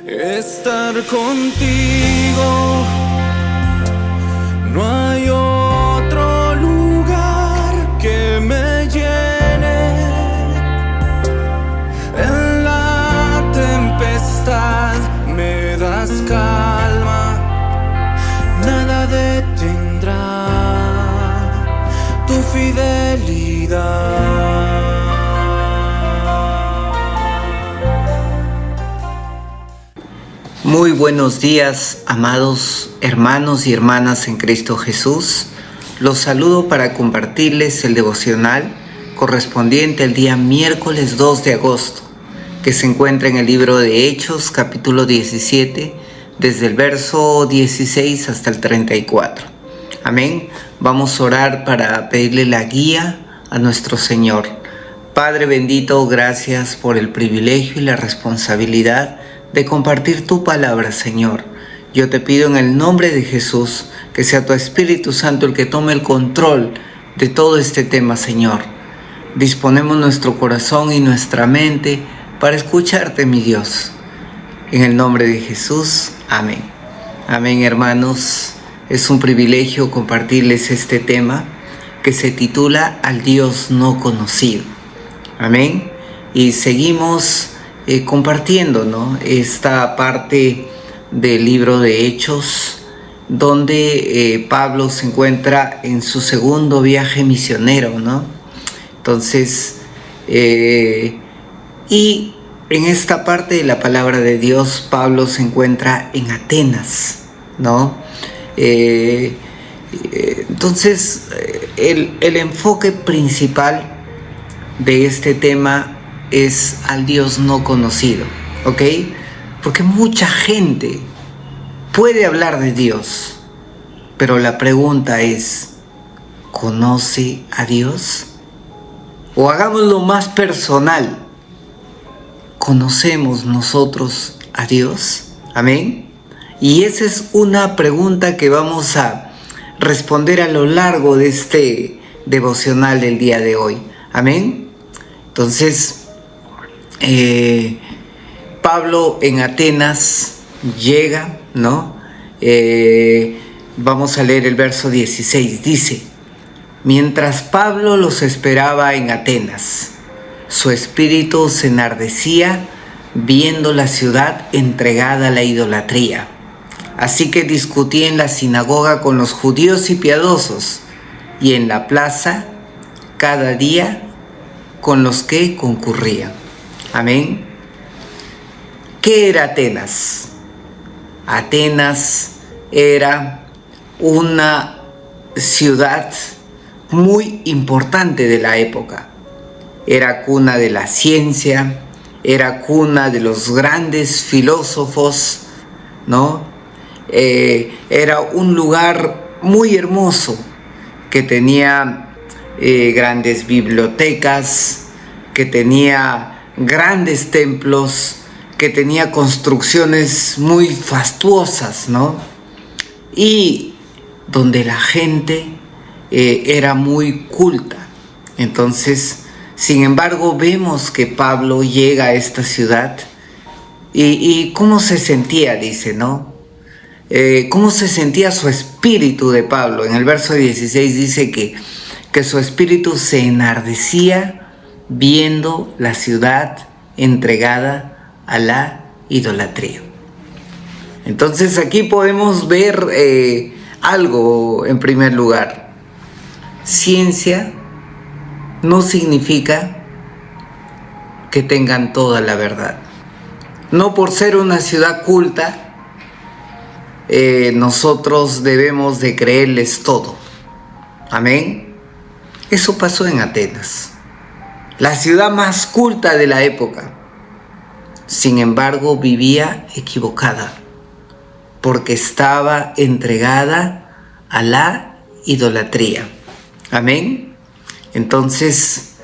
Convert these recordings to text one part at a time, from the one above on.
estar contigo. No hay otro lugar que me llene. En la tempestad me das calma, nada detendrá tu fidelidad. Muy buenos días, amados hermanos y hermanas en Cristo Jesús. Los saludo para compartirles el devocional correspondiente al día miércoles 2 de agosto, que se encuentra en el libro de Hechos, capítulo 17, desde el verso 16 hasta el 34. Amén. Vamos a orar para pedirle la guía a nuestro Señor. Padre bendito, gracias por el privilegio y la responsabilidad de compartir tu palabra, Señor. Yo te pido en el nombre de Jesús que sea tu Espíritu Santo el que tome el control de todo este tema, Señor. Disponemos nuestro corazón y nuestra mente para escucharte, mi Dios. En el nombre de Jesús, amén. Amén, hermanos. Es un privilegio compartirles este tema que se titula Al Dios no conocido. Amén. Y seguimos compartiendo, ¿no?, esta parte del libro de Hechos, donde Pablo se encuentra en su segundo viaje misionero, ¿no? Entonces, y en esta parte de la palabra de Dios, Pablo se encuentra en Atenas, ¿no? Entonces, el enfoque principal de este tema es al Dios no conocido, ¿ok? Porque mucha gente puede hablar de Dios, pero la pregunta es, ¿conoce a Dios? O hagámoslo más personal, ¿conocemos nosotros a Dios? Amén. Y esa es una pregunta que vamos a responder a lo largo de este devocional del día de hoy. Amén. Entonces, Pablo en Atenas llega, ¿no? Vamos a leer el verso 16. Dice: mientras Pablo los esperaba en Atenas, su espíritu se enardecía viendo la ciudad entregada a la idolatría. Así que discutía en la sinagoga con los judíos y piadosos, y en la plaza cada día con los que concurrían. Amén. ¿Qué era Atenas? Atenas era una ciudad muy importante de la época. Era cuna de la ciencia, era cuna de los grandes filósofos, ¿no? Era un lugar muy hermoso que tenía grandes bibliotecas, que tenía grandes templos, que tenía construcciones muy fastuosas, ¿no? Y donde la gente era muy culta. Entonces, sin embargo, vemos que Pablo llega a esta ciudad y cómo se sentía, dice, ¿no? Cómo se sentía su espíritu de Pablo. En el verso 16 dice que su espíritu se enardecía viendo la ciudad entregada a la idolatría. Entonces aquí podemos ver algo en primer lugar. Ciencia no significa que tengan toda la verdad. No por ser una ciudad culta, nosotros debemos de creerles todo. Amén. Eso pasó en Atenas, la ciudad más culta de la época. Sin embargo, vivía equivocada, porque estaba entregada a la idolatría. Amén. Entonces,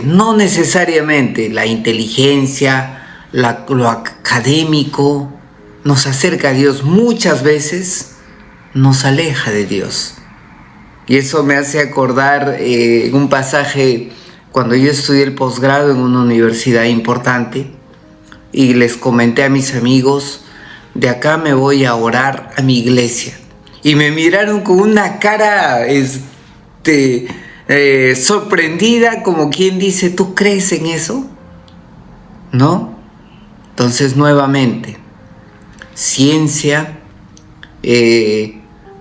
no necesariamente la inteligencia, lo académico nos acerca a Dios. Muchas veces nos aleja de Dios. Y eso me hace acordar un pasaje cuando yo estudié el posgrado en una universidad importante. y les comenté a mis amigos, de acá me voy a orar a mi iglesia. Y me miraron con una cara sorprendida, como quien dice, ¿tú crees en eso? ¿No? Entonces, nuevamente, ciencia,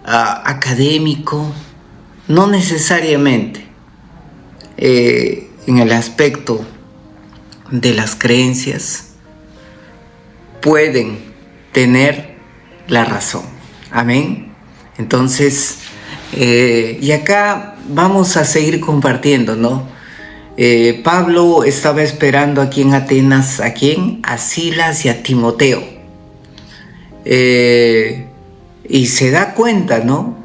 académico, no necesariamente en el aspecto de las creencias pueden tener la razón. Amén. Entonces, y acá vamos a seguir compartiendo, ¿no? Pablo estaba esperando aquí en Atenas, ¿a quién? A Silas y a Timoteo. Y se da cuenta, ¿no?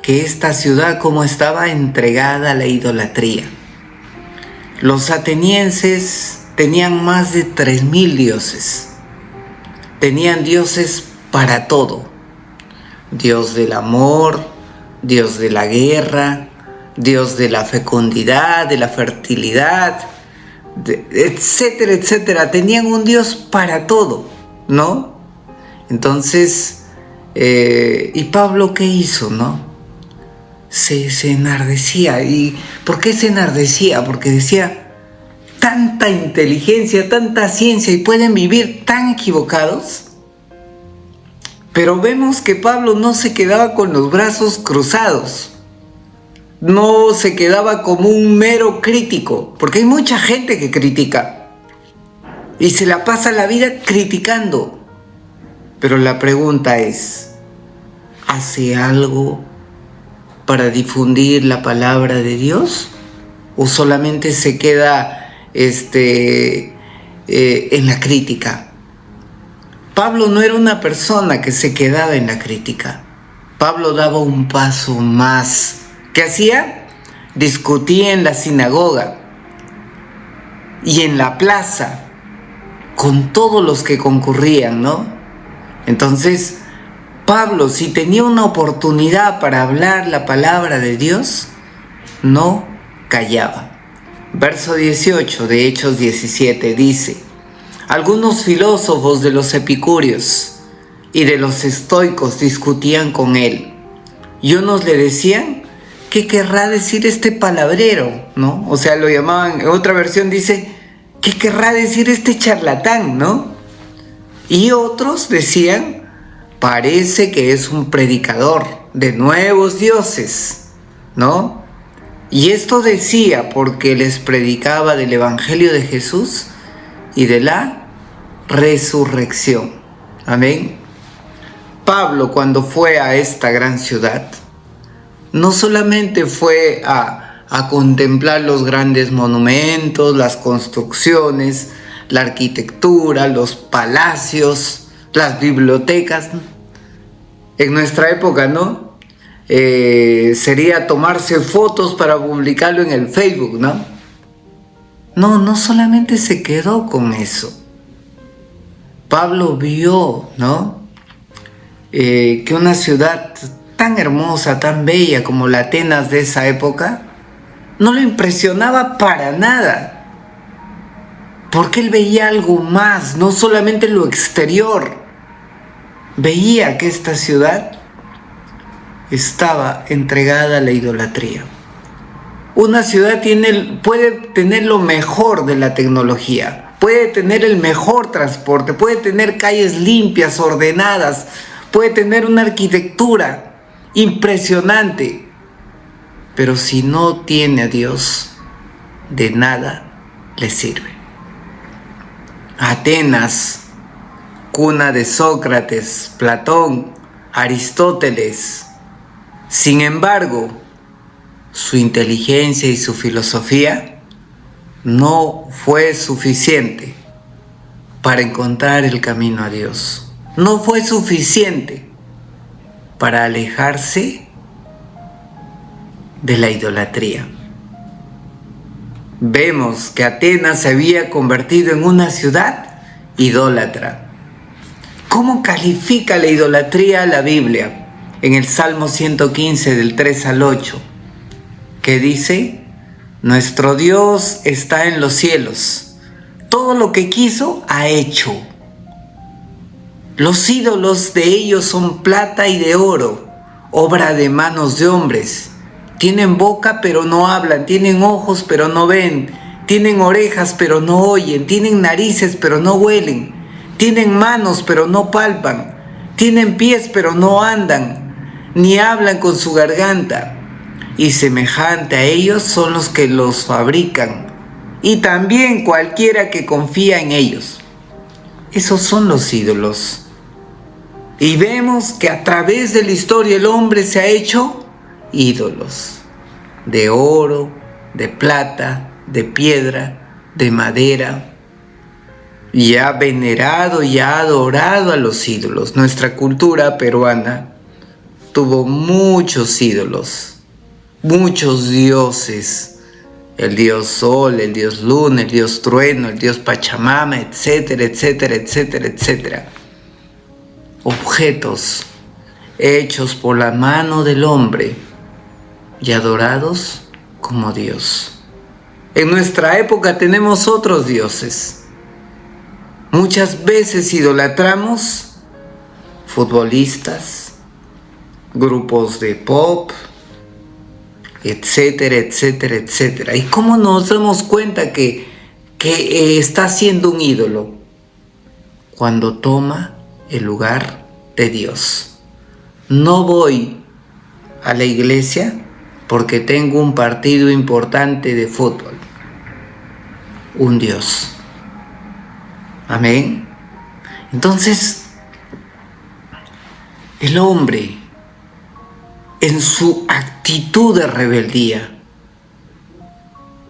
Que esta ciudad como estaba entregada a la idolatría. Los atenienses tenían más de 3,000 dioses. Tenían dioses para todo. Dios del amor, Dios de la guerra, Dios de la fecundidad, de la fertilidad, etcétera, etcétera. Tenían un Dios para todo, ¿no? Entonces, ¿y Pablo qué hizo, no? Se enardecía. ¿Y por qué se enardecía? Porque decía, tanta inteligencia, tanta ciencia, y pueden vivir tan equivocados. Pero vemos que Pablo no se quedaba con los brazos cruzados. No se quedaba como un mero crítico, porque hay mucha gente que critica y se la pasa la vida criticando. Pero la pregunta es, ¿hace algo para difundir la palabra de Dios? ¿O solamente se queda en la crítica? Pablo no era una persona que se quedaba en la crítica. Pablo daba un paso más. ¿Qué hacía? Discutía en la sinagoga y en la plaza con todos los que concurrían, ¿no? Entonces, Pablo, si tenía una oportunidad para hablar la palabra de Dios, no callaba. Verso 18 de Hechos 17 dice: algunos filósofos de los epicúreos y de los estoicos discutían con él, y unos le decían, ¿qué querrá decir este palabrero? ¿No? O sea, lo llamaban, en otra versión dice, ¿qué querrá decir este charlatán? ¿No? Y otros decían, parece que es un predicador de nuevos dioses, ¿no? Y esto decía porque les predicaba del Evangelio de Jesús y de la resurrección. Amén. Pablo, cuando fue a esta gran ciudad, no solamente fue a contemplar los grandes monumentos, las construcciones, la arquitectura, los palacios, las bibliotecas. En nuestra época, ¿no? Sería tomarse fotos para publicarlo en el Facebook, ¿no? No solamente se quedó con eso. Pablo vio, ¿no? Que una ciudad tan hermosa, tan bella como la Atenas de esa época, no lo impresionaba para nada. Porque él veía algo más, no solamente lo exterior. Veía que esta ciudad estaba entregada a la idolatría. Una ciudad puede tener lo mejor de la tecnología, puede tener el mejor transporte, puede tener calles limpias, ordenadas, puede tener una arquitectura impresionante, pero si no tiene a Dios, de nada le sirve. Atenas, cuna de Sócrates, Platón, Aristóteles. Sin embargo, su inteligencia y su filosofía no fue suficiente para encontrar el camino a Dios. No fue suficiente para alejarse de la idolatría. Vemos que Atenas se había convertido en una ciudad idólatra. ¿Cómo califica la idolatría la Biblia? En el Salmo 115 del 3 al 8, que dice, nuestro Dios está en los cielos, todo lo que quiso ha hecho. Los ídolos de ellos son plata y de oro, obra de manos de hombres. Tienen boca pero no hablan, tienen ojos pero no ven, tienen orejas pero no oyen, tienen narices pero no huelen, tienen manos pero no palpan, tienen pies pero no andan, ni hablan con su garganta. Y semejante a ellos son los que los fabrican, y también cualquiera que confía en ellos. Esos son los ídolos. Y vemos que a través de la historia el hombre se ha hecho ídolos de oro, de plata, de piedra, de madera, y ha venerado y ha adorado a los ídolos. Nuestra cultura peruana tuvo muchos ídolos, muchos dioses: el dios sol, el dios luna, el dios trueno, el dios Pachamama, etcétera, etcétera, etcétera, etcétera. Objetos hechos por la mano del hombre y adorados como Dios. En nuestra época tenemos otros dioses. Muchas veces idolatramos futbolistas, grupos de pop, etcétera, etcétera, etcétera. ¿Y cómo nos damos cuenta que está siendo un ídolo? Cuando toma el lugar de Dios. No voy a la iglesia porque tengo un partido importante de fútbol. Un Dios. Amén. Entonces, el hombre, en su actitud de rebeldía,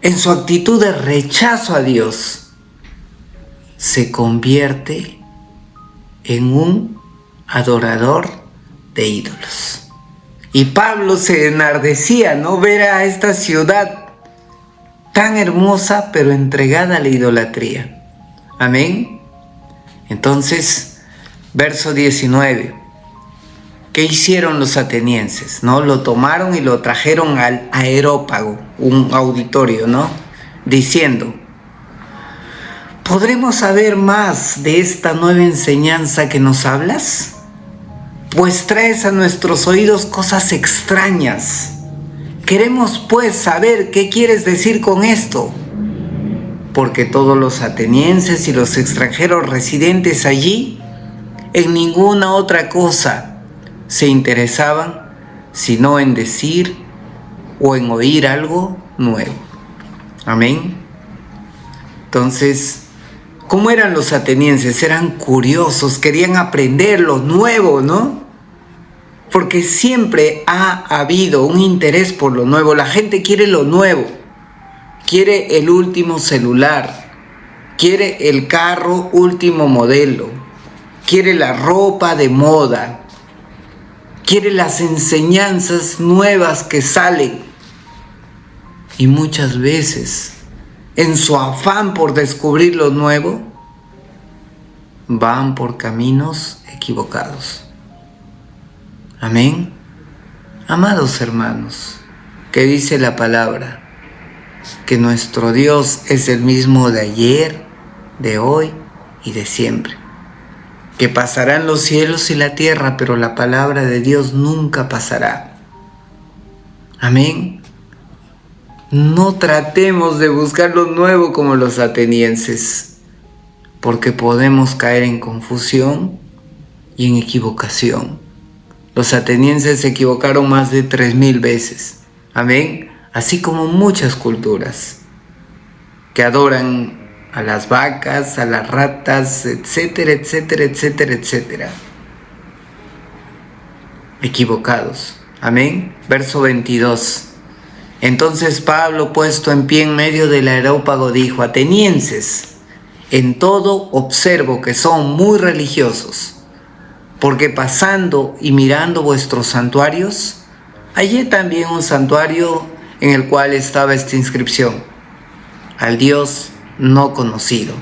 en su actitud de rechazo a Dios, se convierte en un adorador de ídolos. Y Pablo se enardecía, ¿no?, ver a esta ciudad tan hermosa pero entregada a la idolatría. Amén. Entonces, verso 19. ¿Qué hicieron los atenienses? ¿No? Lo tomaron y lo trajeron al Areópago, un auditorio, ¿no? Diciendo: ¿podremos saber más de esta nueva enseñanza que nos hablas? Pues traes a nuestros oídos cosas extrañas. Queremos pues saber qué quieres decir con esto. Porque todos los atenienses y los extranjeros residentes allí en ninguna otra cosa se interesaban sino en decir o en oír algo nuevo. Amén. Entonces, ¿cómo eran los atenienses? Eran curiosos, querían aprender lo nuevo, ¿no? Porque siempre ha habido un interés por lo nuevo. La gente quiere lo nuevo. Quiere el último celular, quiere el carro último modelo, quiere la ropa de moda, quiere las enseñanzas nuevas que salen. Y muchas veces, en su afán por descubrir lo nuevo, van por caminos equivocados. Amén. Amados hermanos, ¿qué dice la palabra? Que nuestro Dios es el mismo de ayer, de hoy y de siempre. Que pasarán los cielos y la tierra, pero la palabra de Dios nunca pasará. Amén. No tratemos de buscar lo nuevo como los atenienses, porque podemos caer en confusión y en equivocación. Los atenienses se equivocaron más de 3000 veces. Amén. Así como muchas culturas que adoran a las vacas, a las ratas, etcétera, etcétera, etcétera, etcétera. Equivocados. Amén. Verso 22. Entonces Pablo, puesto en pie en medio del Areópago, dijo: atenienses, en todo observo que son muy religiosos, porque pasando y mirando vuestros santuarios, hallé también un santuario en el cual estaba esta inscripción: al Dios no conocido,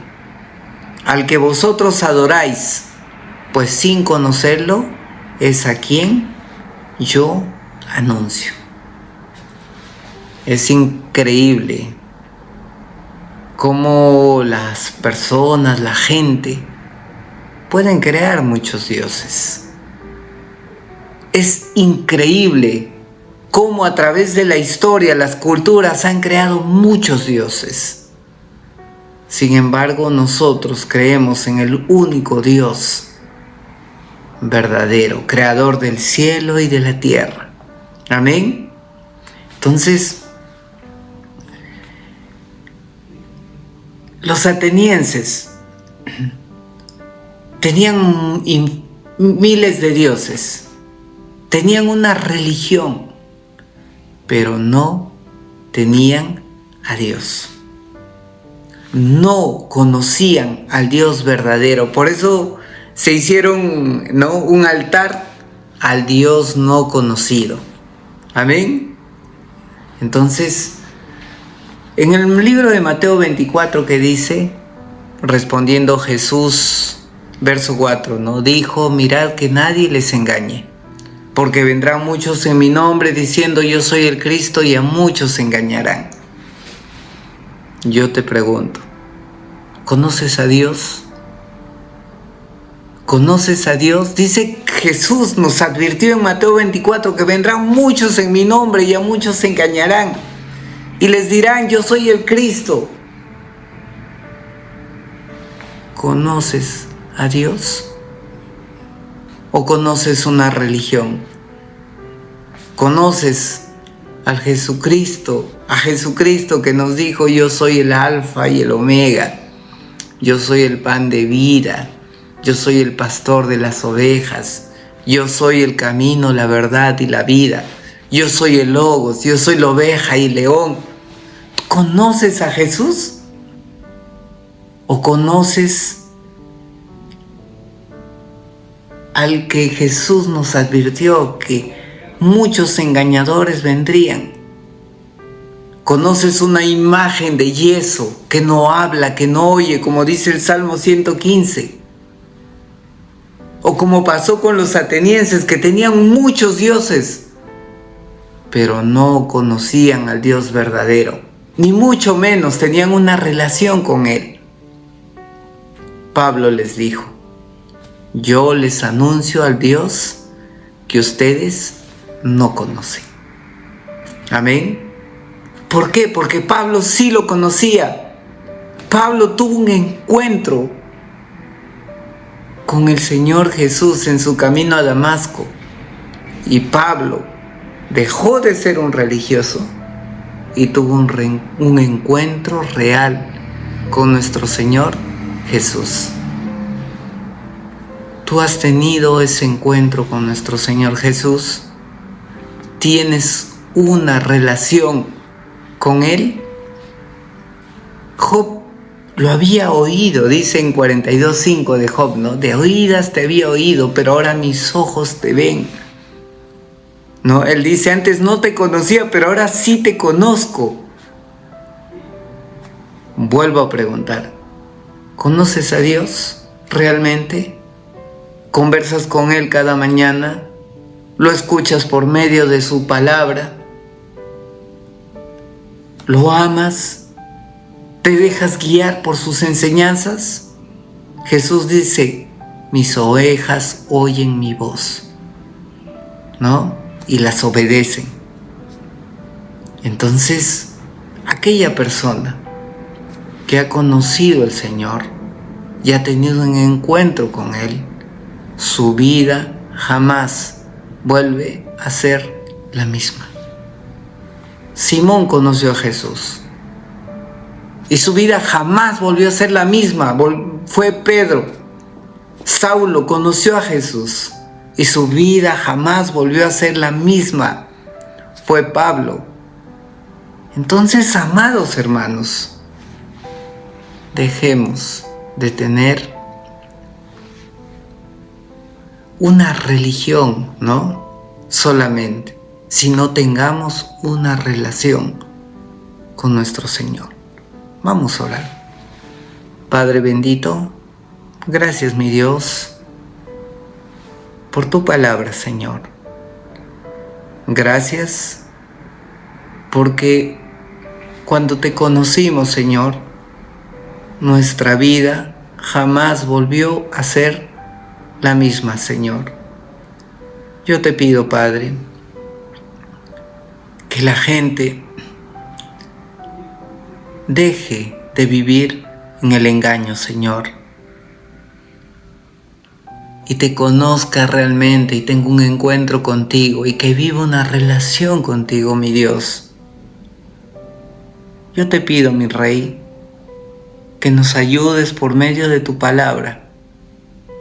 al que vosotros adoráis, pues sin conocerlo es a quien yo anuncio. Es increíble cómo las personas, la gente, pueden crear muchos dioses. Es increíble cómo a través de la historia las culturas han creado muchos dioses. Sin embargo, nosotros creemos en el único Dios verdadero, creador del cielo y de la tierra. Amén. Entonces, los atenienses tenían miles de dioses, tenían una religión, pero no tenían a Dios. No conocían al Dios verdadero. Por eso se hicieron, ¿no?, un altar al Dios no conocido. Amén. Entonces, en el libro de Mateo 24, que dice, respondiendo Jesús, verso 4, ¿no?, dijo: mirad que nadie les engañe, porque vendrán muchos en mi nombre diciendo yo soy el Cristo, y a muchos engañarán. Yo te pregunto, ¿conoces a Dios? ¿Conoces a Dios? Dice Jesús, nos advirtió en Mateo 24 que vendrán muchos en mi nombre y a muchos se engañarán y les dirán yo soy el Cristo. ¿Conoces a Dios? ¿O conoces una religión? ¿Conoces a Jesucristo que nos dijo yo soy el Alfa y el Omega, yo soy el pan de vida, yo soy el pastor de las ovejas, yo soy el camino, la verdad y la vida, yo soy el Logos, yo soy la oveja y león? ¿Conoces a Jesús? ¿O conoces al que Jesús nos advirtió que muchos engañadores vendrían? ¿Conoces una imagen de yeso que no habla, que no oye, como dice el Salmo 115? O como pasó con los atenienses, que tenían muchos dioses, pero no conocían al Dios verdadero, ni mucho menos tenían una relación con Él. Pablo les dijo: yo les anuncio al Dios que ustedes no conocen. Amén. ¿Por qué? Porque Pablo sí lo conocía. Pablo tuvo un encuentro con el Señor Jesús en su camino a Damasco. Y Pablo dejó de ser un religioso y tuvo un encuentro real con nuestro Señor Jesús. ¿Tú has tenido ese encuentro con nuestro Señor Jesús? ¿Tienes una relación con Él? Job lo había oído, dice en 42:5 de Job, ¿no? De oídas te había oído, pero ahora mis ojos te ven. ¿No? Él dice, antes no te conocía, pero ahora sí te conozco. Vuelvo a preguntar, ¿conoces a Dios realmente? ¿Conversas con Él cada mañana? ¿Lo escuchas por medio de su palabra? ¿Lo amas? ¿Te dejas guiar por sus enseñanzas? Jesús dice, mis ovejas oyen mi voz, ¿no? Y las obedecen. Entonces, aquella persona que ha conocido al Señor y ha tenido un encuentro con Él, su vida jamás vuelve a ser la misma. Simón conoció a Jesús y su vida jamás volvió a ser la misma. Fue Pedro. Saulo conoció a Jesús y su vida jamás volvió a ser la misma. Fue Pablo. Entonces, amados hermanos, dejemos de tener una religión, ¿no? Solamente, sino tengamos una relación con nuestro Señor. Vamos a orar. Padre bendito, gracias mi Dios por tu palabra, Señor. Gracias porque cuando te conocimos, Señor, nuestra vida jamás volvió a ser la misma, Señor. Yo te pido, Padre, que la gente deje de vivir en el engaño, Señor, y te conozca realmente y tenga un encuentro contigo y que viva una relación contigo, mi Dios. Yo te pido, mi Rey, que nos ayudes por medio de tu palabra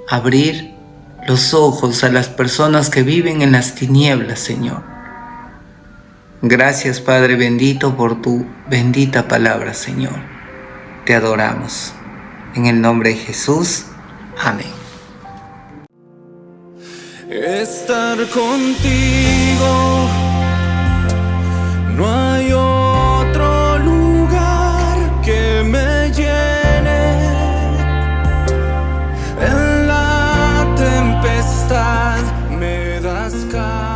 a abrir los ojos a las personas que viven en las tinieblas, Señor. Gracias, Padre bendito, por tu bendita palabra, Señor. Te adoramos. En el nombre de Jesús. Amén. Estar contigo, no hay otro lugar que me llene. En la tempestad me das calma.